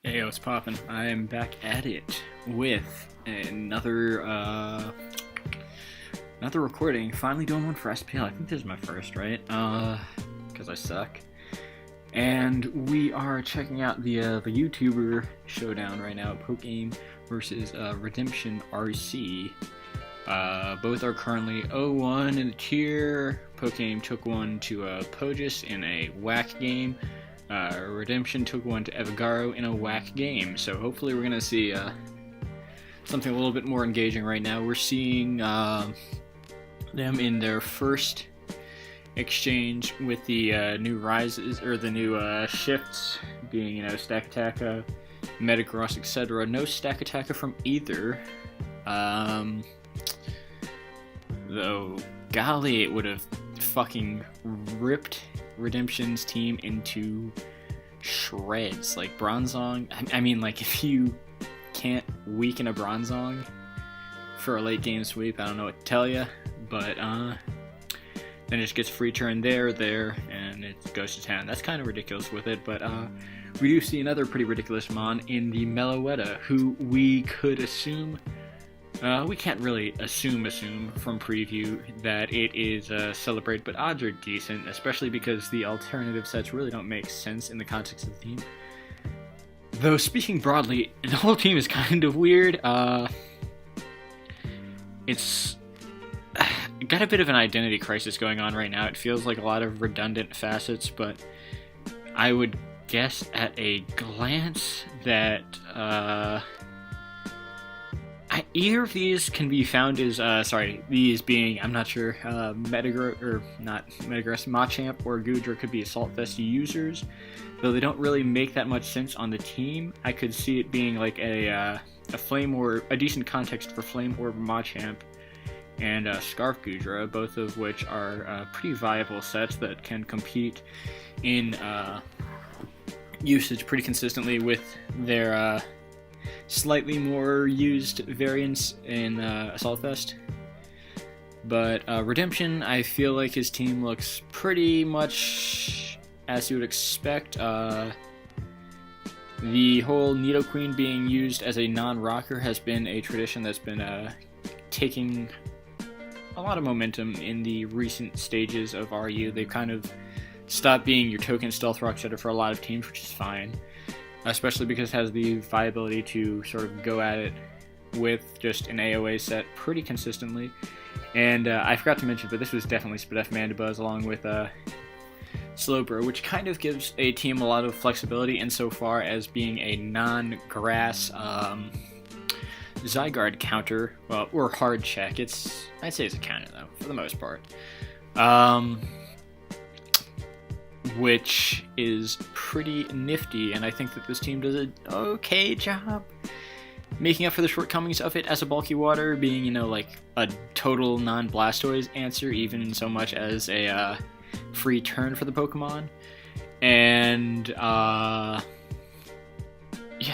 Hey, what's poppin'? I am back at it with another recording. Finally doing one for SPL. I think this is my first, right? Because I suck. And we are checking out the YouTuber showdown right now. Pokegame versus Redemption RC. Both are currently 0-1 in the tier. Pokegame took one to Pogis in a whack game. Redemption took one to Evagaro in a whack game, so hopefully we're going to see something a little bit more engaging right now. We're seeing them in their first exchange with the new rises, or the new shifts, being, Stack Attacker, Metagross, etc. No Stack Attacker from either. Though, golly, it would have fucking ripped Redemption's team into shreds. Like Bronzong, I mean, like, if you can't weaken a Bronzong for a late game sweep, I don't know what to tell you, but then it just gets free turn there, and it goes to town. That's kind of ridiculous with it, but we do see another pretty ridiculous mon in the Meloetta, who we could assume, we can't really assume from preview that it is Celebrate, but odds are decent, especially because the alternative sets really don't make sense in the context of the team. Though, speaking broadly, the whole team is kind of weird. It's got a bit of an identity crisis going on right now. It feels like a lot of redundant facets, but I would guess at a glance that either of these can be found as, these being, I'm not sure, Machamp or Goodra could be Assault Vest users, though they don't really make that much sense on the team. I could see it being like a Flame Orb, a decent context for Flame Orb Machamp and Scarf Goodra, both of which are pretty viable sets that can compete in usage pretty consistently with their slightly more used variants in Assault Vest. But Redemption, I feel like his team looks pretty much as you would expect. The whole Nidoqueen being used as a non-rocker has been a tradition that's been taking a lot of momentum in the recent stages of RU. They've kind of stopped being your token Stealth Rock setter for a lot of teams, which is fine. Especially because it has the viability to sort of go at it with just an AoA set pretty consistently. And I forgot to mention, but this was definitely Spadef Mandibuzz along with Slowbro, which kind of gives a team a lot of flexibility insofar as being a non-grass Zygarde counter, well, or hard check. I'd say it's a counter though, for the most part. Which is pretty nifty, and I think that this team does an okay job making up for the shortcomings of it as a bulky water, being, like a total non-Blastoise answer, even so much as a free turn for the Pokemon. And yeah,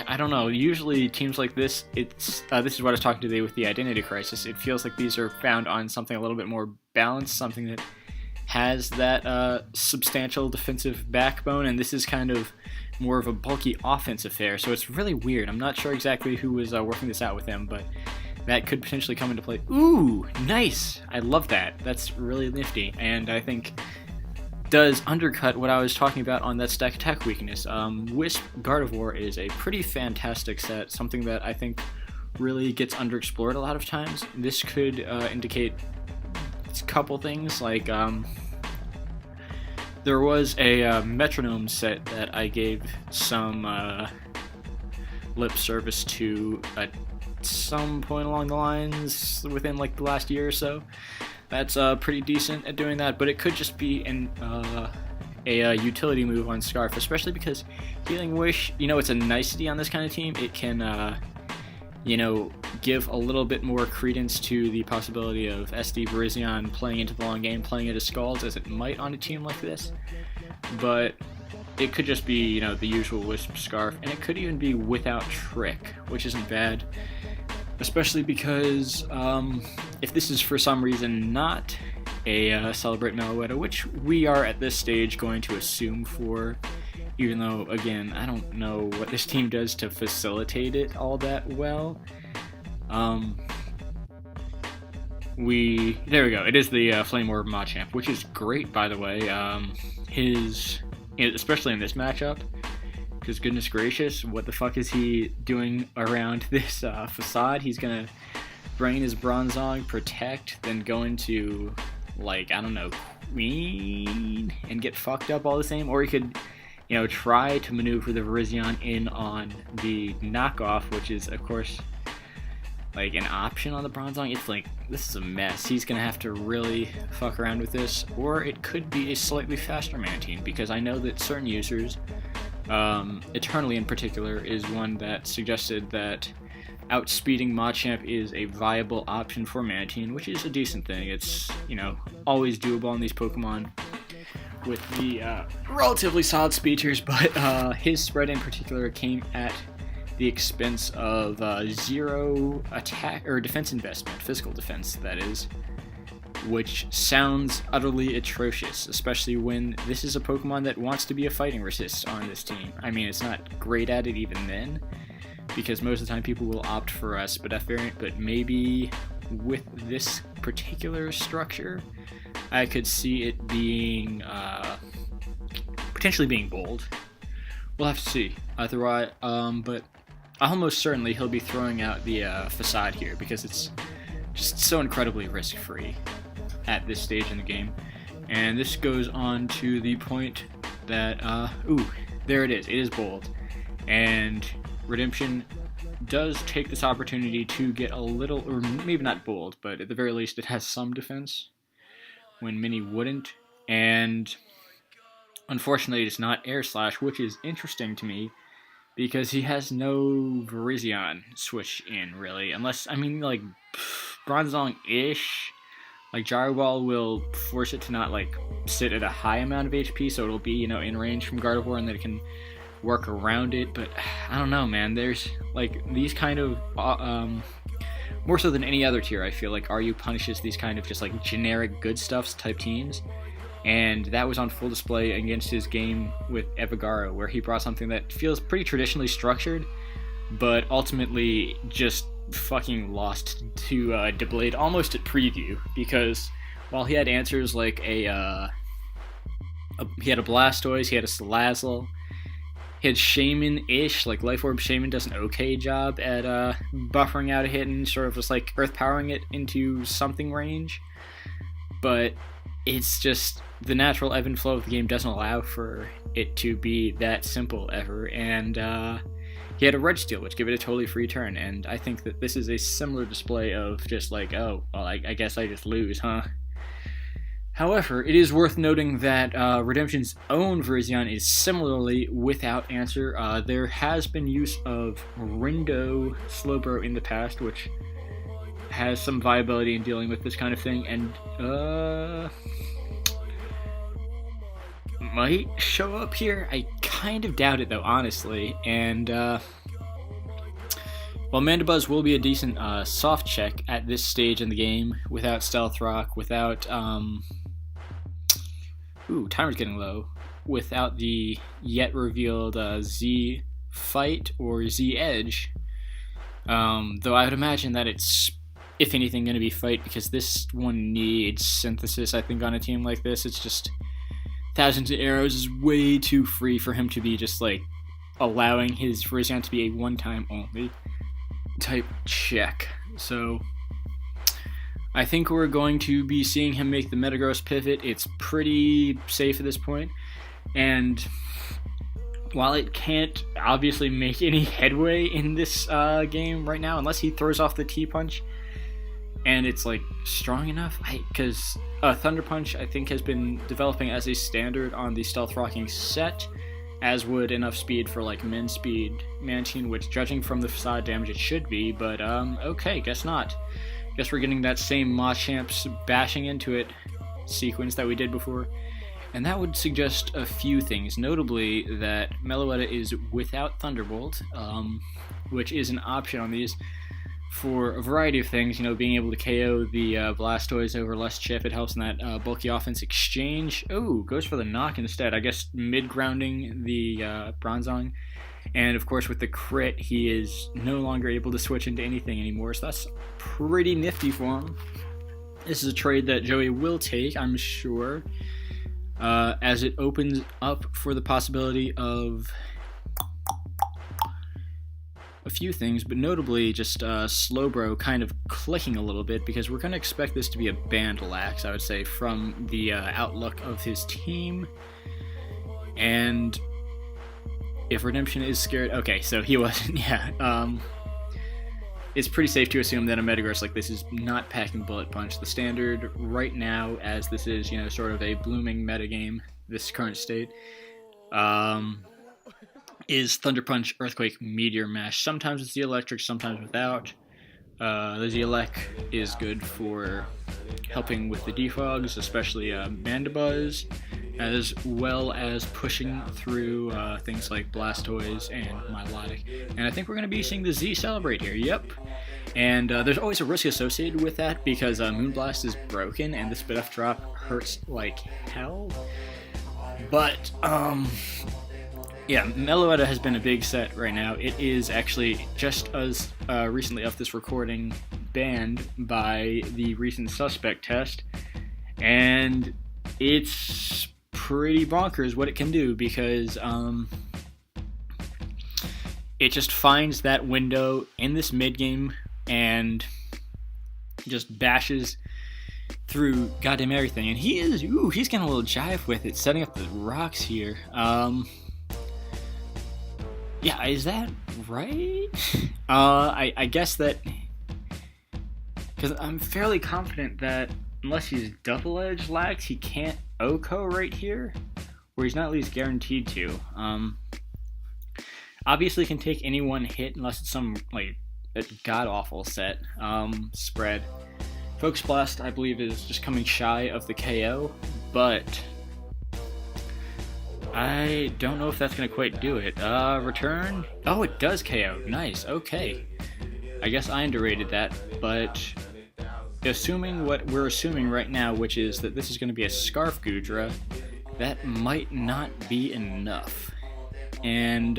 I don't know, usually teams like this, this is what I was talking today with the identity crisis. It feels like these are found on something a little bit more balanced, something that has that substantial defensive backbone, and this is kind of more of a bulky offense affair, so it's really weird. I'm not sure exactly who was working this out with him, but that could potentially come into play. Ooh, nice! I love that. That's really nifty, and I think does undercut what I was talking about on that Stack Attack weakness. Wisp Gardevoir is a pretty fantastic set, something that I think really gets underexplored a lot of times. This could indicate a couple things, like there was a metronome set that I gave some lip service to at some point along the lines within like the last year or so. That's pretty decent at doing that, but it could just be a utility move on Scarf, especially because Healing Wish, it's a nicety on this kind of team. It can give a little bit more credence to the possibility of SD Virizion playing into the long game, playing into Scalds, as it might on a team like this. But it could just be, the usual Wisp Scarf, and it could even be without Trick, which isn't bad. Especially because if this is for some reason not a Celebrate Meloetta, which we are at this stage going to assume for even though, again, I don't know what this team does to facilitate it all that well. There we go. It is the Flame Orb Machamp, which is great, by the way. Especially in this matchup, because goodness gracious, what the fuck is he doing around this facade? He's gonna bring his Bronzong, protect, then go into, like, I don't know, Queen, and get fucked up all the same. Or he could, try to maneuver the Virizion in on the knockoff, which is, of course, like an option on the Bronzong. It's like, this is a mess. He's gonna have to really fuck around with this, or it could be a slightly faster Mantine, because I know that certain users, Eternally in particular, is one that suggested that outspeeding Machamp is a viable option for Mantine, which is a decent thing. It's, always doable on these Pokemon with the relatively solid speedsters, but his spread in particular came at the expense of 0 attack or defense investment, physical defense that is, which sounds utterly atrocious, especially when this is a Pokemon that wants to be a fighting resist on this team. I mean, it's not great at it even then, because most of the time people will opt for a Spadef variant, but maybe with this particular structure, I could see it being, potentially being bold. We'll have to see. Otherwise, but almost certainly he'll be throwing out the facade here, because it's just so incredibly risk-free at this stage in the game. And this goes on to the point that, there it is. It is bold. And Redemption does take this opportunity to get a little, or maybe not bold, but at the very least it has some defense, when many wouldn't. And unfortunately it's not Air Slash, which is interesting to me, because he has no Virizion switch in, really. Unless, like, Bronzong-ish. Like, Gyro Ball will force it to not, like, sit at a high amount of HP, so it'll be, in range from Gardevoir, and then it can work around it. But, I don't know, man. There's, like, these kind of, more so than any other tier, I feel like RU punishes these kind of just, like, generic good stuffs type teams. And that was on full display against his game with Evagaro, where he brought something that feels pretty traditionally structured, but ultimately just fucking lost to Deblade almost at preview, because while he had answers like he had a Blastoise, he had a Salazzle, he had Shaman-ish, like Life Orb Shaman does an okay job at buffering out a hit and sort of just like earth powering it into something range, but it's just the natural ebb and flow of the game doesn't allow for it to be that simple ever. And he had a Red Steel, which gave it a totally free turn. And I think that this is a similar display of just like, oh, well, I guess I just lose, huh? However, it is worth noting that Redemption's own Virizion is similarly without answer. There has been use of Rindo Slowbro in the past, which has some viability in dealing with this kind of thing, and might show up here. I kind of doubt it, though, honestly. And while Mandibuzz will be a decent soft check at this stage in the game, without Stealth Rock, without timer's getting low, without the yet revealed Z Fight or Z Edge, though I would imagine that it's, if anything, going to be Fight, because this one needs Synthesis, I think, on a team like this. It's just Thousands of Arrows is way too free for him to be just, like, allowing his Virizion to be a one-time only type check. So I think we're going to be seeing him make the Metagross pivot. It's pretty safe at this point. And while it can't obviously make any headway in this game right now, unless he throws off the T-Punch, and it's like strong enough, because Thunder Punch I think has been developing as a standard on the Stealth Rocking set, as would enough speed for like min speed Mantine, which judging from the facade damage it should be, but okay, guess not. Guess we're getting that same Machamp's bashing into it sequence that we did before, and that would suggest a few things, notably that Meloetta is without Thunderbolt, which is an option on these. for a variety of things. Being able to KO the Blastoise over less chip, it helps in that bulky offense exchange. Oh, goes for the knock instead. I guess mid-grounding the Bronzong. And of course, with the crit, he is no longer able to switch into anything anymore, so that's pretty nifty for him. This is a trade that Joey will take, I'm sure, as it opens up for the possibility of a few things, but notably just Slowbro kind of clicking a little bit, because we're going to expect this to be a banned lax, I would say, from the outlook of his team. And if Redemption is scared... Okay, so he wasn't, yeah. It's pretty safe to assume that a Metagross like this is not packing Bullet Punch. The standard right now, as this is, sort of a blooming metagame, this current state, is Thunder Punch, Earthquake, Meteor Mash. Sometimes it's the electric, sometimes without. The Zealec is good for helping with the defogs, especially Mandibuzz, as well as pushing through things like Blastoise and Milotic. And I think we're going to be seeing the Z Celebrate here, yep. And there's always a risk associated with that, because Moonblast is broken and the Spit-Off drop hurts like hell. But, yeah, Meloetta has been a big set right now. It is actually, just as recently of this recording, banned by the recent suspect test, and it's pretty bonkers what it can do, because it just finds that window in this mid-game and just bashes through goddamn everything. And he's getting a little jive with it, setting up the rocks here. Yeah, is that right? I guess that, because I'm fairly confident that unless he's Double Edge lax, he can't OHKO right here, or he's not at least guaranteed to. Obviously can take any one hit unless it's some like god-awful set spread. Focus Blast, I believe, is just coming shy of the KO, but I don't know if that's going to quite do it. Return? Oh, it does KO. Nice, okay. I guess I underrated that, but assuming what we're assuming right now, which is that this is going to be a Scarf Goodra, that might not be enough. And,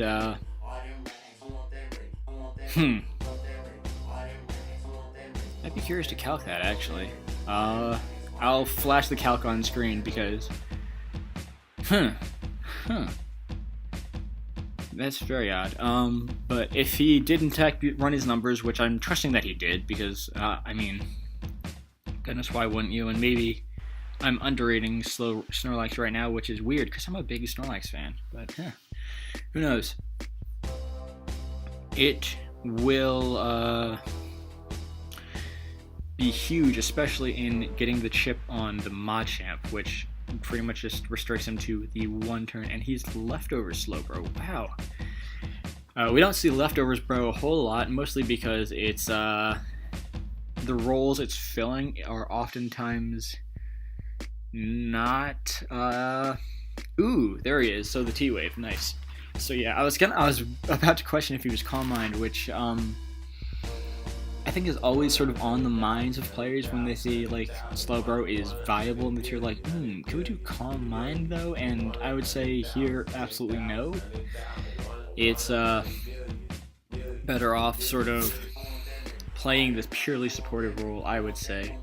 I'd be curious to calc that, actually. I'll flash the calc on screen, because... That's very odd. But if he did in fact run his numbers, which I'm trusting that he did, because, I mean, goodness, why wouldn't you? And maybe I'm underrating Snorlax right now, which is weird, because I'm a big Snorlax fan. But, who knows? It will, be huge, especially in getting the chip on the Machamp, which pretty much just restricts him to the one turn, and he's Leftover Slowbro. Wow. We don't see Leftovers Bro a whole lot, mostly because it's the roles it's filling are oftentimes not ooh, there he is. So the T-Wave, nice. So yeah, I was about to question if he was Calm Mind, which I think is always sort of on the minds of players when they see like Slowbro is viable, and that you're like, can we do Calm Mind though? And I would say here, absolutely no. It's better off sort of playing this purely supportive role, I would say.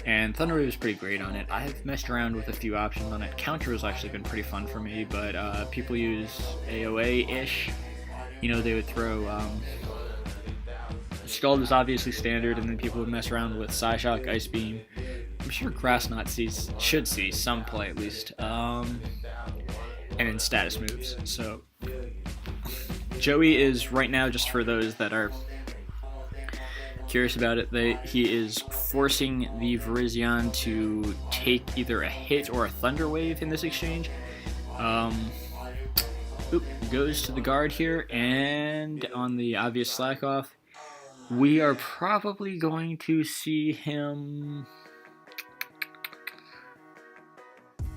And Thunder Wave is pretty great on it. I've messed around with a few options on it. Counter has actually been pretty fun for me, but people use AOA-ish. They would throw Scald is obviously standard, and then people would mess around with Psyshock, Ice Beam. I'm sure Grass Knot should see some play at least, and then status moves. So Joey is right now, just for those that are curious about it, he is forcing the Virizion to take either a hit or a Thunder Wave in this exchange. Goes to the guard here, and on the obvious slack off, we are probably going to see him...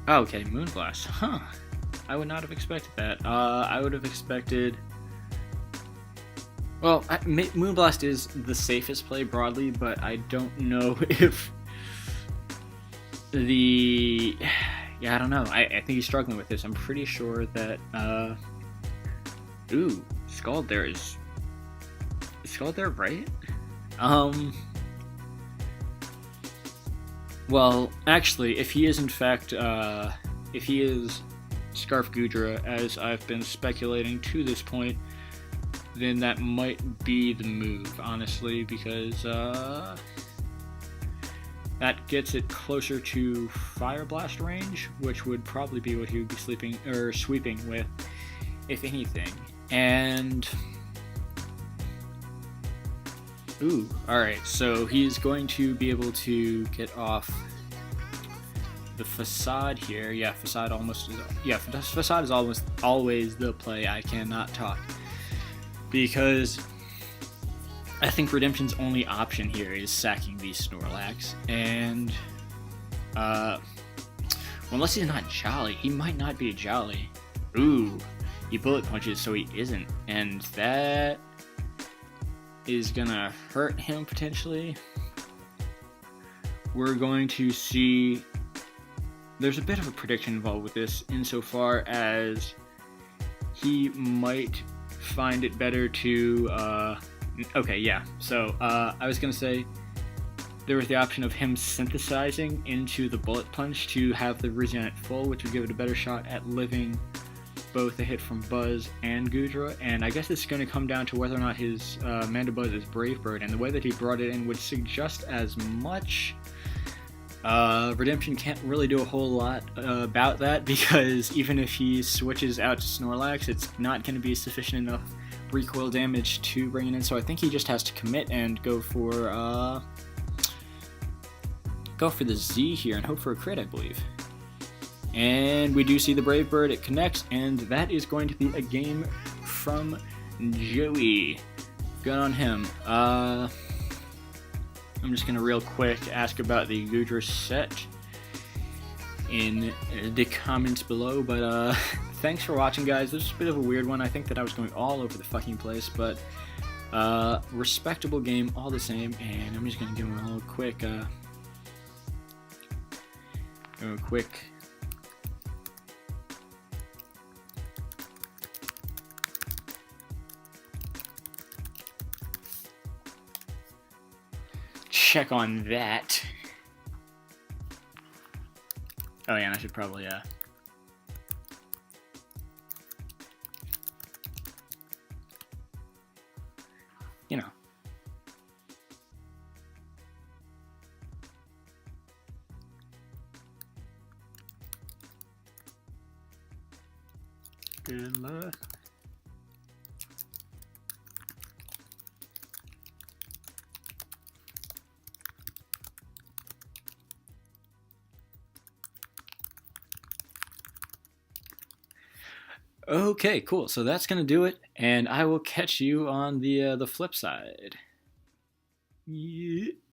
Okay, Moonblast. Huh. I would not have expected that. I would have expected... Well, Moonblast is the safest play broadly, but I don't know if the... Yeah, I don't know. I think he's struggling with this. I'm pretty sure that... Ooh, Scald there is Scald there right? Well, actually, if he is in fact... if he is Scarf Gudra, as I've been speculating to this point, then that might be the move, honestly, because that gets it closer to Fire Blast range, which would probably be what he would be sweeping with, if anything. And ooh, alright, so he's going to be able to get off the Facade here. Yeah, Facade Facade is almost always the play. I cannot talk. Because I think Redemption's only option here is sacking these Snorlax, and unless he's not Jolly, he might not be Jolly. Ooh, he bullet punches, so he isn't, and that is gonna hurt him potentially. We're going to see. There's a bit of a prediction involved with this, insofar as he might find it better to okay, yeah, so I was gonna say there was the option of him synthesizing into the bullet punch to have the regen at full, which would give it a better shot at living both a hit from Buzz and Gudra, and I guess it's going to come down to whether or not his Mandibuzz is Brave Bird, and the way that he brought it in would suggest as much. Redemption can't really do a whole lot about that, because even if he switches out to Snorlax, it's not going to be sufficient enough recoil damage to bring it in, so I think he just has to commit and go for the Z here and hope for a crit, I believe. And we do see the Brave Bird, it connects, and that is going to be a game from Joey. Good on him. I'm just going to real quick ask about the Gudra set in the comments below, but thanks for watching, guys. This is a bit of a weird one. I think that I was going all over the fucking place, but respectable game all the same, and I'm just going to give him a little quick check on that. Oh yeah, and I should probably you know. Good luck. Okay, cool. So that's gonna do it, and I will catch you on the flip side. Yeah.